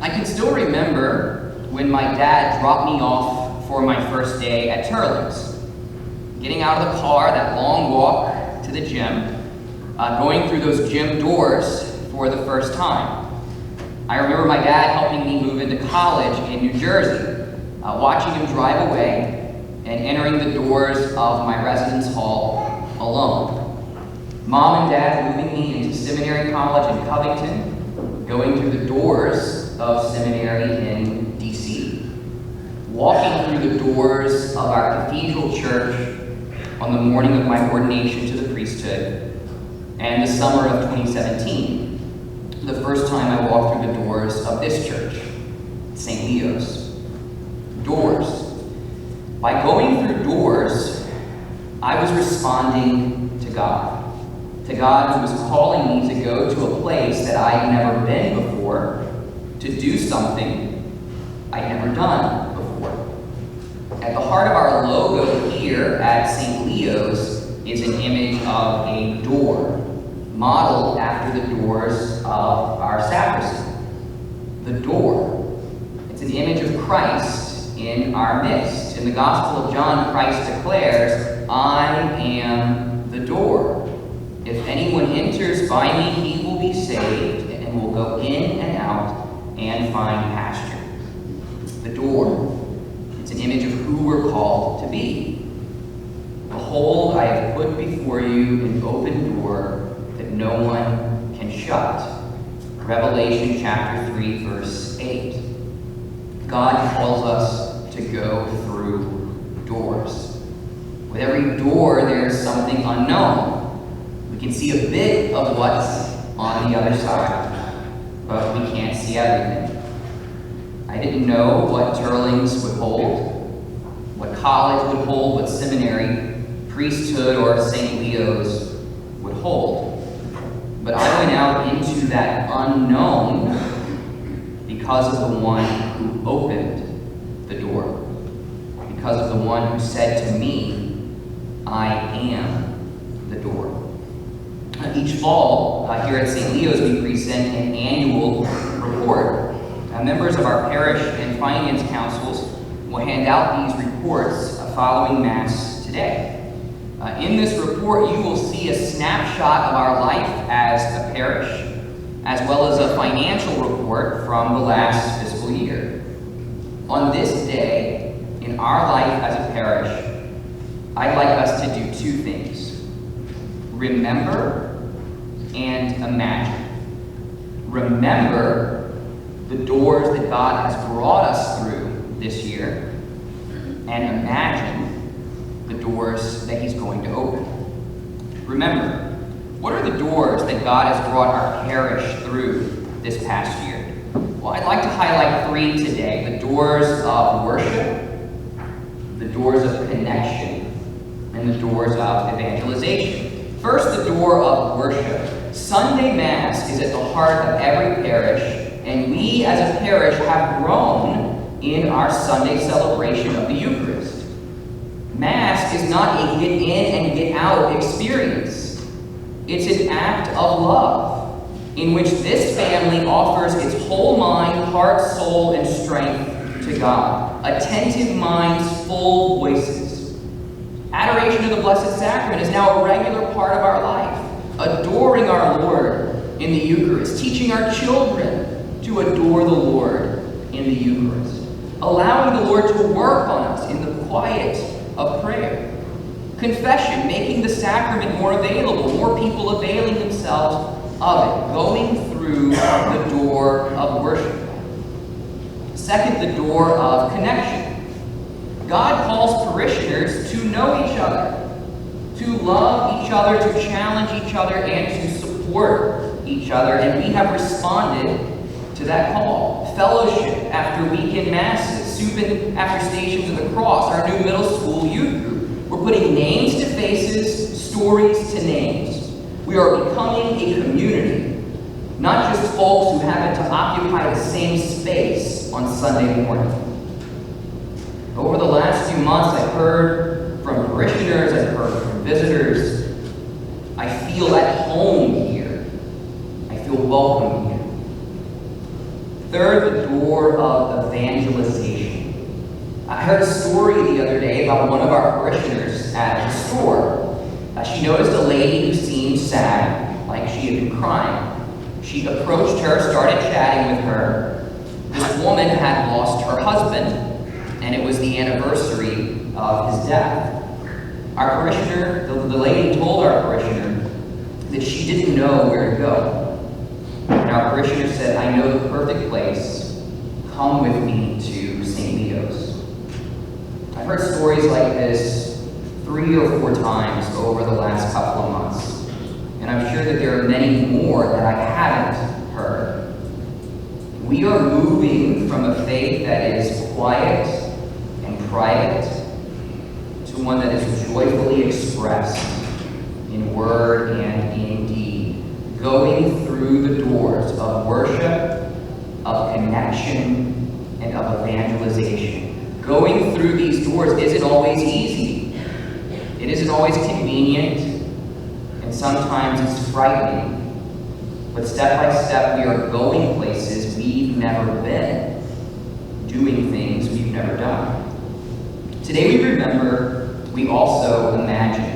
I can still remember when my dad dropped me off for my first day at Turling's. Getting out of the car, that long walk to the gym, going through those gym doors for the first time. I remember my dad helping me move into college in New Jersey, watching him drive away and entering the doors of my residence hall alone. Mom and dad moving me into seminary college in Covington, going through the doors of seminary in D.C., walking through the doors of our cathedral church on the morning of my ordination to the priesthood, and the summer of 2017, the first time I walked through the doors of this church, St. Leo's. Doors. By going through doors, I was responding to God who was calling me to go to a place that I had never been before, to do something I'd never done before. At the heart of our logo here at St. Leo's is an image of a door, modeled after the doors of our sacristy. The door. It's an image of Christ in our midst. In the Gospel of John, Christ declares, "I am the door. If anyone enters by me, he will be saved and will go in and out and find pasture." The door. It's an image of who we're called to be. "Behold, I have put before you an open door that no one can shut." Revelation chapter 3, verse 8. God calls us to go through doors. With every door, there's something unknown. We can see a bit of what's on the other side, but we can't see everything. I didn't know what Turling's would hold, what college would hold, what seminary, priesthood, or St. Leo's would hold. But I went out into that unknown because of the one who opened the door, because of the one who said to me, "I am the door." Each fall, here at St. Leo's, we present an annual report. Members of our parish and finance councils will hand out these reports following Mass today. In this report, you will see a snapshot of our life as a parish, as well as a financial report from the last fiscal year. On this day, in our life as a parish, I'd like us to do two things: remember and imagine. Remember the doors that God has brought us through this year, and imagine the doors that He's going to open. Remember, what are the doors that God has brought our parish through this past year? Well, I'd like to highlight three today: the doors of worship, the doors of connection, and the doors of evangelization. First, the door of worship. Sunday Mass is at the heart of every parish, and we as a parish have grown in our Sunday celebration of the Eucharist. Mass is not a get in and get out experience. It's an act of love in which this family offers its whole mind, heart, soul, and strength to God. Attentive minds, full voices. Adoration of the Blessed Sacrament is now a regular part of our life. Adoring our Lord in the Eucharist. Teaching our children to adore the Lord in the Eucharist. Allowing the Lord to work on us in the quiet of prayer. Confession, making the sacrament more available, more people availing themselves of it, going through the door of worship. Second, the door of connection. God calls parishioners to know each other, to love each other, to challenge each other, and to support each other, and we have responded to that call. Fellowship after weekend masses, soup after Stations of the Cross, our new middle school youth group. We're putting names to faces, stories to names. We are becoming a community, not just folks who happen to occupy the same space on Sunday morning. Over the last few months, I've heard from parishioners, I've heard from visitors. I feel at home here. I feel welcome here. Third, the door of evangelization. I heard a story the other day about one of our parishioners at the store. She noticed a lady who seemed sad, like she had been crying. She approached her, started chatting with her. This woman had lost her husband, and it was the anniversary of his death. Our parishioner, the lady told our parishioner that she didn't know where to go. And our parishioner said, "I know the perfect place. Come with me to St. Leo's." I've heard stories like this 3 or 4 times over the last couple of months. And I'm sure that there are many more that I haven't heard. We are moving from a faith that is quiet and private to one that is joyfully expressed in word and in deed, going through the doors of worship, of connection, and of evangelization. Going through these doors isn't always easy. It isn't always convenient, and sometimes it's frightening. But step by step, we are going places we've never been, doing things we've never done. Today we remember, we also imagine.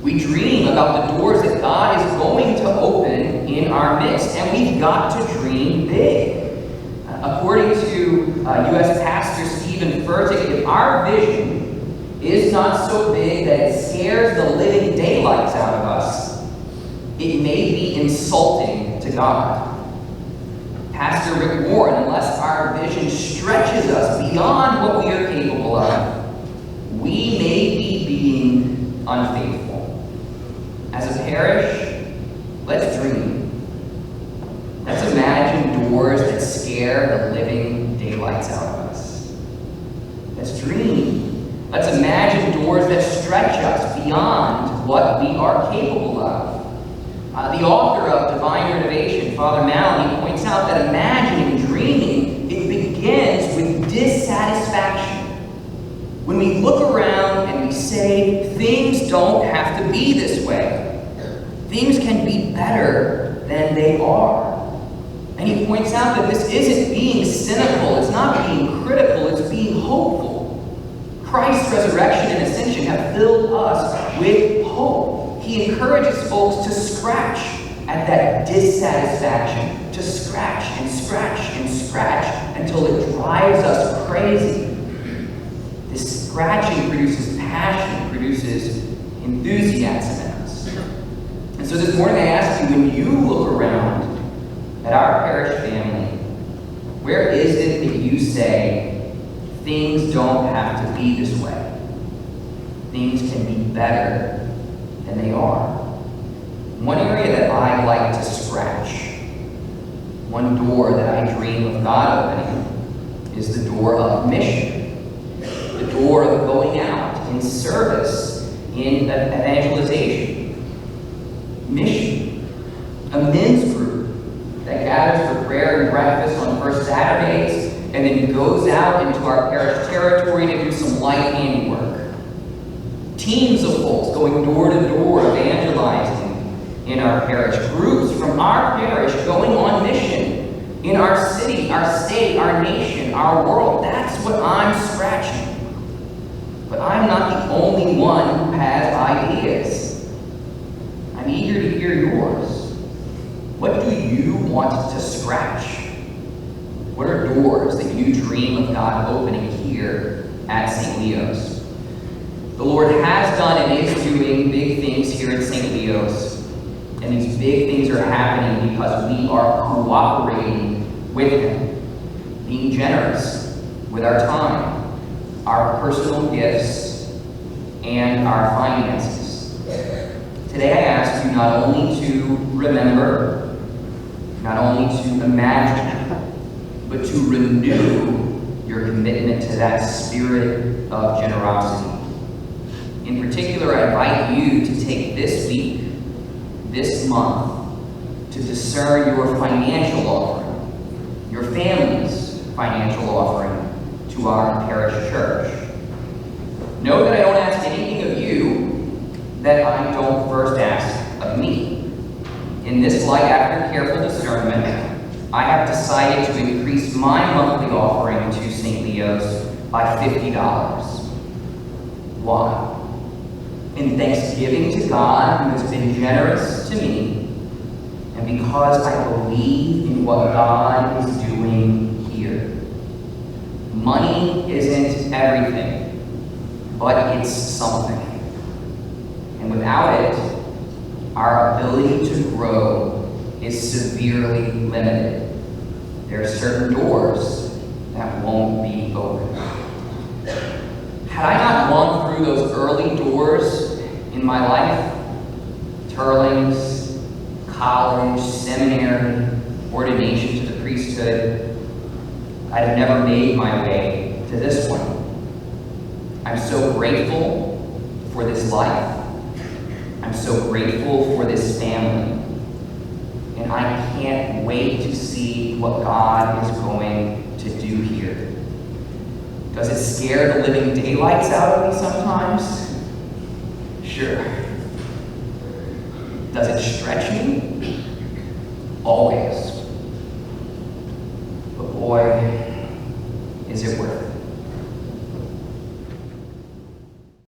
We dream about the doors that God is going to open in our midst, and we've got to dream big. According to U.S. Pastor Stephen Furtick, if our vision is not so big that it scares the living daylights out of us, it may be insulting to God. Pastor Rick Warren, unless our vision stretches us beyond what we are capable of, we may be being unfaithful. As a parish, let's dream. Let's imagine doors that scare the living daylights out of us. Let's dream. Let's imagine doors that stretch us beyond what we are capable of. The author of Divine Renovation, Father Maloney, points out that imagining, dreaming, it begins with dissatisfaction. When we look around and we say, things don't have to be this way. Things can be better than they are. And he points out that this isn't being cynical, it's not being critical, it's being hopeful. Christ's resurrection and ascension have filled us with hope. He encourages folks to scratch at that dissatisfaction, to scratch and scratch and scratch until it drives us crazy. This scratching produces passion, produces enthusiasm in us. And so this morning I ask you, when you look around at our parish family, where is it that you say, things don't have to be this way? Things can be better than they are. One area that I like to scratch, one door that I dream of God opening, is the door of mission. The door of going out in service, in evangelization. Mission. A men's group that gathers for prayer and breakfast on first Saturdays and then goes out into our parish territory to do some light handiwork. Teams of folks going door to door evangelizing in our parish. Groups from our parish going on mission in our city, our state, our nation, our world. That's what I'm scratching. But I'm not the only one who has ideas. I'm eager to hear yours. What do you want to scratch? What are doors that you dream of God opening here at St. Leo's? The Lord has done and is doing big things here at St. Leo's. And these big things are happening because we are cooperating with Him, being generous with our time, our personal gifts, and our finances. Today I ask you not only to remember, not only to imagine, but to renew your commitment to that spirit of generosity. In particular, I invite you to take this week, this month, to discern your financial offering, your family's financial offering to our parish church. Know that I don't ask anything of you that I don't first ask of me. In this light, after careful discernment, I have decided to increase my monthly offering to St. Leo's by $50. Why? In thanksgiving to God who has been generous to me, and because I believe in what God is doing here. Money isn't everything, but it's something. And without it, our ability to grow is severely limited. There are certain doors that won't be open. Had I not gone through those early doors in my life, Turlings, college, seminary, ordination to the priesthood, I'd have never made my way to this one. I'm so grateful for this life. I'm so grateful for this family. And I can't wait to see what God is going to do here. Does it scare the living daylights out of me sometimes? Sure. Does it stretch me? Always. But boy, is it worth it.